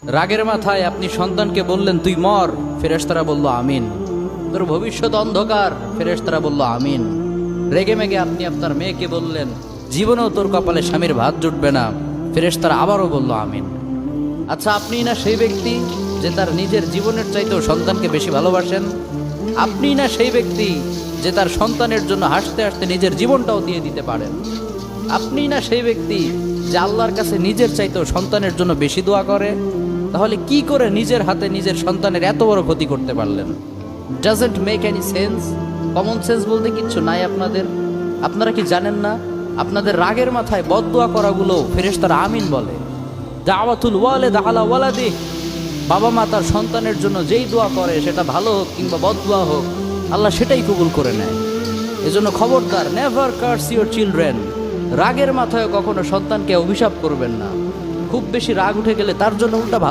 রাগের মাথায় আপনি সন্তানকে বললেন তুই মর, ফেরেশতারা বলল আমিন। তোর ভবিষ্যৎ অন্ধকার, ফেরেশতারা বলল আমিন। রেগে মেগে আপনি আপনার মেয়েকে বললেন জীবনেও তোর কপালে স্বামীর ভাত জুটবে না, ফেরেশতারা আবারও বলল আমিন। আচ্ছা, আপনি না সেই ব্যক্তি যে তার নিজের জীবনের চাইতেও সন্তানকে বেশি ভালোবাসেন? আপনি না সেই ব্যক্তি যে তার সন্তানের জন্য হাসতে হাসতে নিজের জীবনটাও দিয়ে দিতে পারেন? আপনি না সেই ব্যক্তি যে আল্লাহর কাছে নিজের চাইতেও সন্তানের জন্য বেশি দোয়া করে? তাহলে কি করে নিজের হাতে নিজের সন্তানের এত বড় ক্ষতি করতে পারলেন? Doesn't make any sense. Common sense বলতে কিচ্ছু নাই আপনাদের? আপনারা কি জানেন না আপনাদের রাগের মাথায় বদদোয়া করাগুলো ফেরেশতারা আমিন বলে? দাওয়াতুল ওয়ালিদ আলা ওয়ালাদিহি, বাবা মা তার সন্তানের জন্য যেই দোয়া করে সেটা ভালো হোক কিংবা বদদোয়া হোক, আল্লাহ সেটাই কবুল করে নেয়। এজন্য খবরদার, নেভার কার্স ইউর চিলড্রেন। রাগের মাথায় কখনো সন্তানকে অভিশাপ করবেন না। খুব বেশি রাগ উঠে গেলে তার জন্য উল্টা